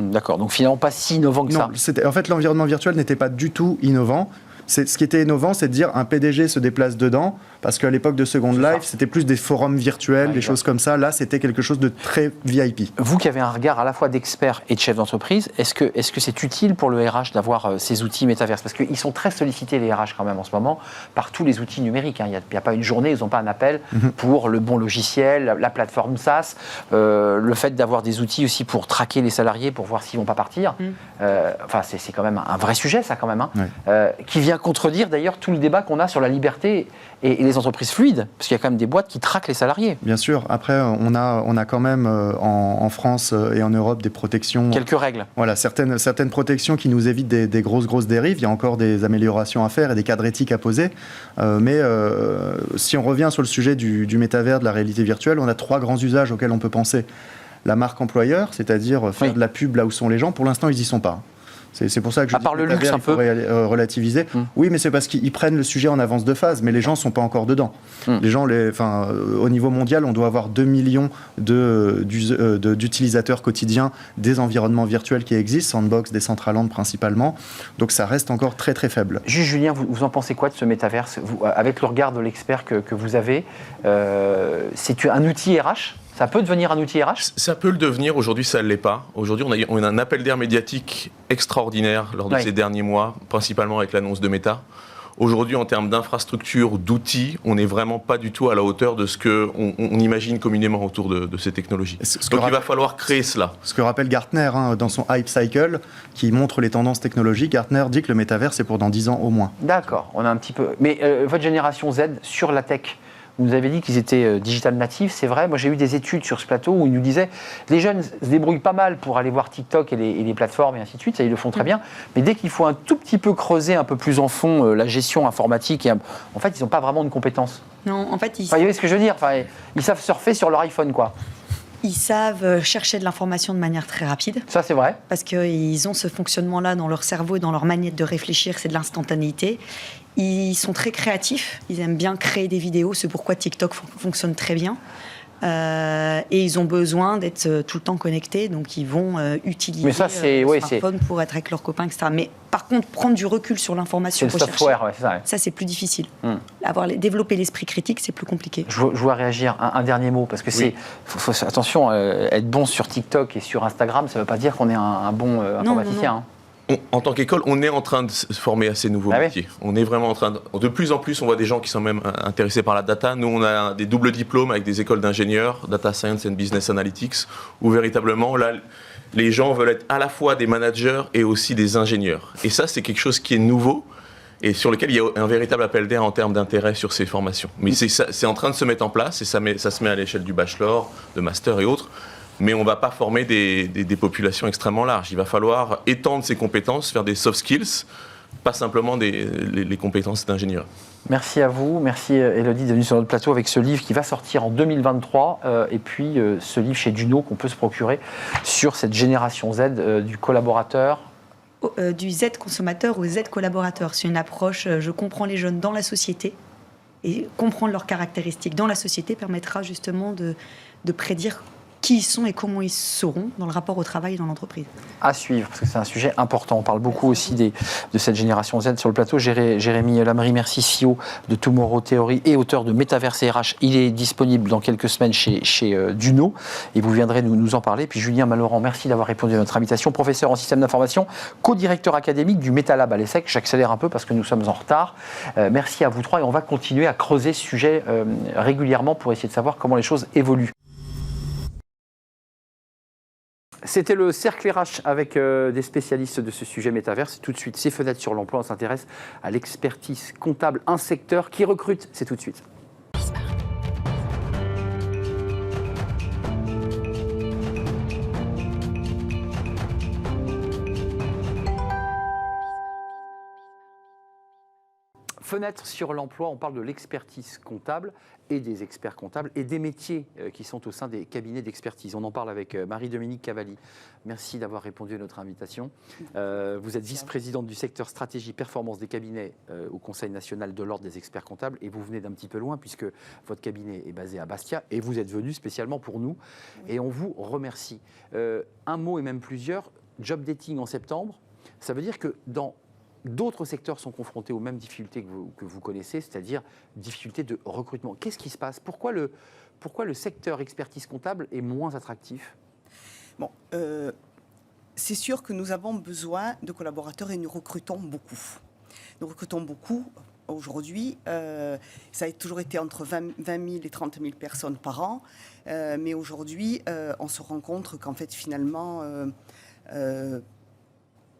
D'accord, donc finalement pas si innovant que ça. En fait, l'environnement virtuel n'était pas du tout innovant. Ce qui était innovant, c'est de dire un PDG se déplace dedans, parce qu'à l'époque de Second Life, c'était plus des forums virtuels, des choses comme ça. Là, c'était quelque chose de très VIP. Vous qui avez un regard à la fois d'expert et de chef d'entreprise, est-ce que c'est utile pour le RH d'avoir ces outils métaverses? Parce qu'ils sont très sollicités, les RH, quand même, en ce moment, par tous les outils numériques. Il n'y a pas une journée, ils n'ont pas un appel pour le bon logiciel, la plateforme SaaS, le fait d'avoir des outils aussi pour traquer les salariés, pour voir s'ils ne vont pas partir. C'est quand même un vrai sujet, ça, quand même, qui vient contredire d'ailleurs tout le débat qu'on a sur la liberté et les entreprises fluides, parce qu'il y a quand même des boîtes qui traquent les salariés. Bien sûr. Après, on a quand même en France et en Europe des protections. Quelques règles. Voilà, certaines protections qui nous évitent des grosses dérives. Il y a encore des améliorations à faire et des cadres éthiques à poser. Mais si on revient sur le sujet du métavers, de la réalité virtuelle, on a 3 grands usages auxquels on peut penser. La marque employeur, c'est-à-dire faire de la pub là où sont les gens. Pour l'instant, ils n'y sont pas. C'est pour ça que je dis que le luxe, un peu relativiser. Oui, mais c'est parce qu'ils prennent le sujet en avance de phase, mais les gens ne sont pas encore dedans. Les gens, au niveau mondial, on doit avoir 2 millions d'utilisateurs quotidiens des environnements virtuels qui existent, Sandbox, Decentraland principalement. Donc ça reste encore très très faible. Juste Julien, vous en pensez quoi de ce métaverse? Avec le regard de l'expert que vous avez, c'est un outil RH? Ça peut devenir un outil RH? Ça peut le devenir, aujourd'hui ça ne l'est pas. Aujourd'hui on a un appel d'air médiatique extraordinaire lors de ces derniers mois, principalement avec l'annonce de Meta. Aujourd'hui, en termes d'infrastructure, d'outils, on n'est vraiment pas du tout à la hauteur de ce qu'on imagine communément autour de ces technologies. Donc il va falloir créer cela. Ce que rappelle Gartner dans son Hype Cycle, qui montre les tendances technologiques, Gartner dit que le métavers, c'est pour dans 10 ans au moins. D'accord, on a un petit peu... Mais votre génération Z, sur la tech, vous nous avez dit qu'ils étaient digital natifs, c'est vrai. Moi, j'ai eu des études sur ce plateau où ils nous disaient les jeunes se débrouillent pas mal pour aller voir TikTok et les plateformes et ainsi de suite, ça ils le font très bien. Mais dès qu'il faut un tout petit peu creuser un peu plus en fond la gestion informatique, en fait, ils n'ont pas vraiment de compétences. Non, en fait, vous voyez ce que je veux dire? Ils savent surfer sur leur iPhone, quoi. Ils savent chercher de l'information de manière très rapide. Ça, c'est vrai. Parce qu'ils ont ce fonctionnement-là dans leur cerveau et dans leur manière de réfléchir, c'est de l'instantanéité. Ils sont très créatifs, ils aiment bien créer des vidéos, c'est pourquoi TikTok fonctionne très bien. Et ils ont besoin d'être tout le temps connectés, donc ils vont utiliser le smartphone pour être avec leurs copains, etc. Mais par contre, prendre du recul sur l'information, c'est le software, c'est ça. Ça, c'est plus difficile. Développer l'esprit critique, c'est plus compliqué. Je vois réagir. Un dernier mot, parce que attention, être bon sur TikTok et sur Instagram, ça ne veut pas dire qu'on est un bon informaticien. en tant qu'école, on est en train de se former à ces nouveaux métiers. On est vraiment en train de plus en plus, on voit des gens qui sont même intéressés par la data. Nous, on a des doubles diplômes avec des écoles d'ingénieurs, Data Science and Business Analytics, où véritablement, là, les gens veulent être à la fois des managers et aussi des ingénieurs. Et ça, c'est quelque chose qui est nouveau et sur lequel il y a un véritable appel d'air en termes d'intérêt sur ces formations. Mais c'est en train de se mettre en place et ça se met à l'échelle du bachelor, de master et autres. Mais on ne va pas former des populations extrêmement larges. Il va falloir étendre ces compétences, faire des soft skills, pas simplement les compétences d'ingénieur. Merci à vous, merci Élodie d'être venue sur notre plateau avec ce livre qui va sortir en 2023 et puis ce livre chez Duno qu'on peut se procurer sur cette génération Z du collaborateur. Du Z consommateur au Z collaborateur. C'est une approche, je comprends les jeunes dans la société et comprendre leurs caractéristiques dans la société permettra justement de prédire qui ils sont et comment ils seront dans le rapport au travail et dans l'entreprise. À suivre, parce que c'est un sujet important. On parle beaucoup aussi de cette génération Z sur le plateau. Jérémy Lamery, merci, CEO de Tomorrow Theory et auteur de Métaverse et RH. Il est disponible dans quelques semaines chez Duno et vous viendrez nous en parler. Puis Julien Malorand, merci d'avoir répondu à notre invitation. Professeur en système d'information, co-directeur académique du MetaLab à l'ESSEC. J'accélère un peu parce que nous sommes en retard. Merci à vous trois et on va continuer à creuser ce sujet régulièrement pour essayer de savoir comment les choses évoluent. C'était le cercle RH avec des spécialistes de ce sujet métaverse. Tout de suite, ces fenêtres sur l'emploi, on s'intéresse à l'expertise comptable, un secteur qui recrute. C'est tout de suite. Fenêtre sur l'emploi, on parle de l'expertise comptable et des experts comptables et des métiers qui sont au sein des cabinets d'expertise. On en parle avec Marie-Dominique Cavalli. Merci d'avoir répondu à notre invitation. Vous êtes vice-présidente du secteur stratégie performance des cabinets au Conseil national de l'ordre des experts comptables et vous venez d'un petit peu loin puisque votre cabinet est basé à Bastia et vous êtes venu spécialement pour nous et on vous remercie. Un mot et même plusieurs, job dating en septembre, ça veut dire que dans d'autres secteurs sont confrontés aux mêmes difficultés que vous connaissez, c'est-à-dire difficultés de recrutement. Qu'est-ce qui se passe ? Pourquoi le secteur expertise comptable est moins attractif ? Bon, c'est sûr que nous avons besoin de collaborateurs et nous recrutons beaucoup. Nous recrutons beaucoup. Aujourd'hui, ça a toujours été entre 20 000 et 30 000 personnes par an. Mais aujourd'hui, on se rend compte qu'en fait, finalement,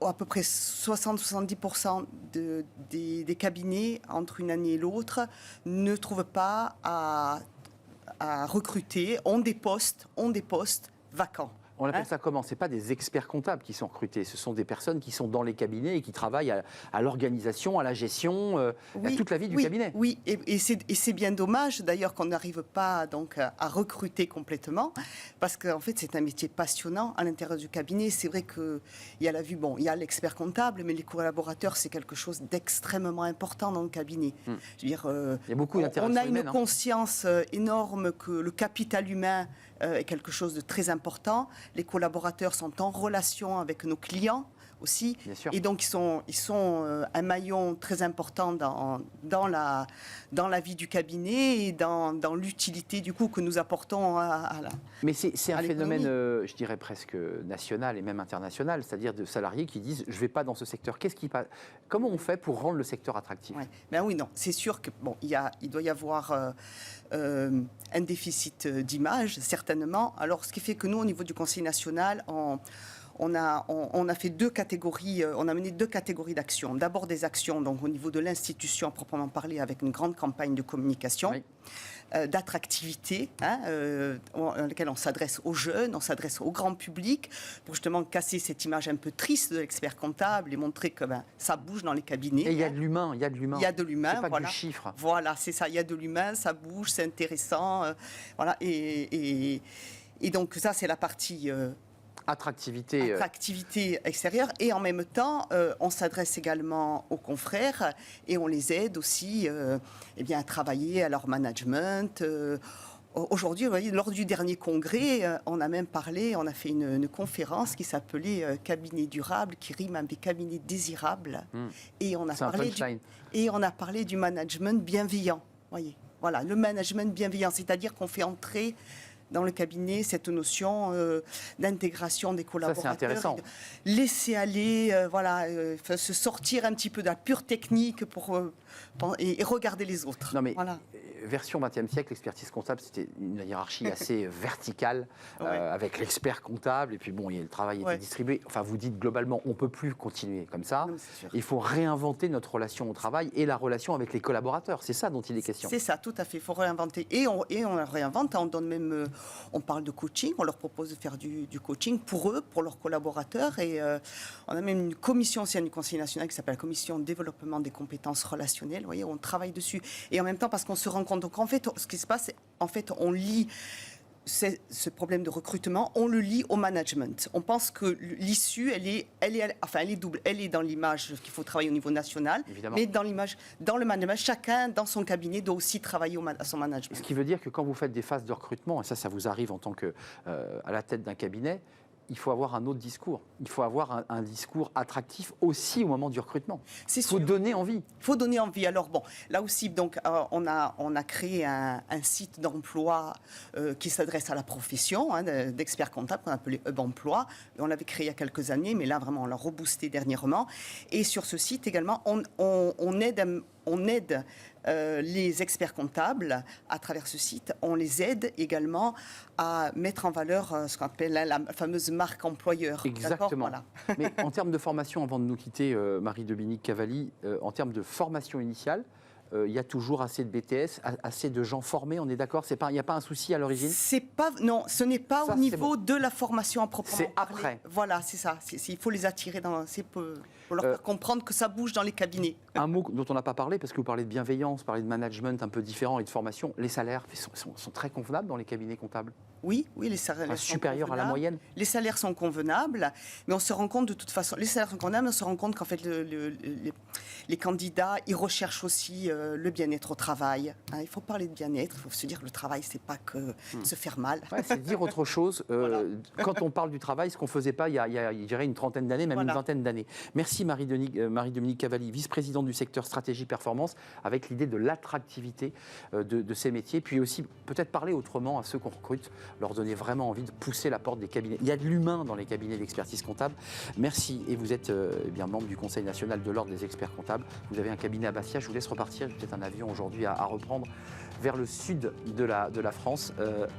à peu près 60-70% des cabinets, entre une année et l'autre, ne trouvent pas à recruter, ont des postes vacants. On appelle ça comment ? Ce n'est pas des experts comptables qui sont recrutés, ce sont des personnes qui sont dans les cabinets et qui travaillent à l'organisation, à la gestion, à toute la vie du cabinet. Oui, et c'est bien dommage d'ailleurs qu'on n'arrive pas donc, à recruter complètement, parce qu'en fait c'est un métier passionnant à l'intérieur du cabinet. C'est vrai qu'il y a la vue, il y a l'expert comptable, mais les collaborateurs c'est quelque chose d'extrêmement important dans le cabinet. Je veux dire, il y a beaucoup d'interactions on a une humaines, conscience énorme que le capital humain est quelque chose de très important. Les collaborateurs sont en relation avec nos clients aussi. Et donc, ils sont un maillon très important dans la vie du cabinet et dans l'utilité du coup que nous apportons à la. Mais c'est un phénomène, je dirais presque national et même international, c'est-à-dire de salariés qui disent je ne vais pas dans ce secteur. Comment on fait pour rendre le secteur attractif ? Ben oui, non, c'est sûr que il doit y avoir un déficit d'image certainement. Alors, ce qui fait que nous, au niveau du Conseil national, on a fait deux catégories, on a mené deux catégories d'actions. D'abord des actions donc, au niveau de l'institution à proprement parler avec une grande campagne de communication, d'attractivité, dans laquelle on s'adresse aux jeunes, on s'adresse au grand public pour justement casser cette image un peu triste de l'expert comptable et montrer que ça bouge dans les cabinets. Et il y a de l'humain, il y a de l'humain. Il y a de l'humain, c'est pas du chiffre. Voilà, c'est ça, il y a de l'humain, ça bouge, c'est intéressant. Voilà, et donc ça, c'est la partie... Attractivité extérieure. Et en même temps, on s'adresse également aux confrères et on les aide aussi à travailler à leur management. Aujourd'hui, vous voyez, lors du dernier congrès, on a même parlé, on a fait une conférence qui s'appelait Cabinet durable, qui rime avec cabinet désirable. Et on a parlé du management bienveillant. Voyez, voilà, le management bienveillant, c'est-à-dire qu'on fait entrer dans le cabinet cette notion d'intégration des collaborateurs. Ça, c'est intéressant. Laisser aller, se sortir un petit peu de la pure technique et regarder les autres. Non mais, voilà. Version 20e siècle, l'expertise comptable, c'était une hiérarchie assez verticale, avec l'expert comptable, et puis bon, le travail était distribué. Enfin, vous dites globalement, on ne peut plus continuer comme ça. Non, il faut réinventer notre relation au travail et la relation avec les collaborateurs. C'est ça dont il est question. C'est ça, tout à fait. Il faut réinventer. Et on réinvente, on donne même, on parle de coaching, on leur propose de faire du coaching pour eux, pour leurs collaborateurs. Et on a même une commission aussi, une conseil national qui s'appelle la commission de développement des compétences relationnelles. Vous voyez, on travaille dessus. Et en même temps, parce qu'on se rend compte, donc en fait, ce qui se passe, en fait, on lit ce problème de recrutement, on le lie au management. On pense que l'issue, elle est double. Elle est dans l'image qu'il faut travailler au niveau national, évidemment. Mais dans le management, chacun dans son cabinet doit aussi travailler à son management. Ce qui veut dire que quand vous faites des phases de recrutement, et ça vous arrive en tant que à la tête d'un cabinet, il faut avoir un autre discours. Il faut avoir un discours attractif aussi au moment du recrutement. Il faut donner envie. Il faut donner envie. Alors bon, là aussi, donc, on a créé un site d'emploi qui s'adresse à la profession d'expert comptable qu'on appelait Hub Emploi. On l'avait créé il y a quelques années, mais là vraiment on l'a reboosté dernièrement. Et sur ce site également, on aide les experts comptables à travers ce site. On les aide également à mettre en valeur ce qu'on appelle la fameuse marque employeur. Exactement. Voilà. Mais en termes de formation, avant de nous quitter, Marie-Dominique Cavalli, en termes de formation initiale, il y a toujours assez de BTS, assez de gens formés, on est d'accord? Il n'y a pas un souci à l'origine? Non, ce n'est pas au niveau de la formation à proprement parler. C'est après. Voilà, c'est ça. Il faut les attirer pour leur faire comprendre que ça bouge dans les cabinets. Un mot dont on n'a pas parlé, parce que vous parlez de bienveillance, vous parlez de management un peu différent et de formation, les salaires sont très convenables dans les cabinets comptables? Oui, les salaires sont supérieurs à la moyenne. Les salaires sont convenables, mais on se rend compte de toute façon, les salaires sont convenables, mais on se rend compte qu'en fait les candidats, ils recherchent aussi le bien-être au travail. Il faut parler de bien-être, il faut se dire que le travail, c'est pas que se faire mal. Ouais, c'est dire autre chose. Voilà. Quand on parle du travail, ce qu'on ne faisait pas il y a je dirais une trentaine d'années, même une vingtaine d'années. Merci Marie-Dominique Cavalli, vice-présidente du secteur stratégie performance, avec l'idée de l'attractivité de ces métiers, puis aussi peut-être parler autrement à ceux qu'on recrute, leur donner vraiment envie de pousser la porte des cabinets. Il y a de l'humain dans les cabinets d'expertise comptable. Merci. Et vous êtes membre du Conseil national de l'Ordre des experts comptables. Vous avez un cabinet à Bastia. Je vous laisse repartir. J'ai peut-être un avion aujourd'hui à reprendre vers le sud de la France,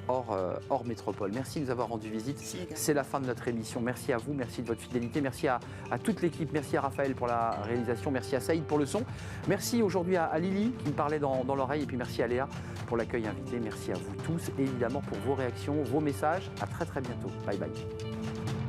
hors métropole. Merci de nous avoir rendu visite. C'est la fin de notre émission. Merci à vous. Merci de votre fidélité. Merci à toute l'équipe. Merci à Raphaël pour la réalisation. Merci à Saïd pour le son. Merci aujourd'hui à Lily qui me parlait dans l'oreille. Et puis merci à Léa pour l'accueil invité. Merci à vous tous, évidemment, pour vos réactions, vos messages. À très très bientôt. Bye bye.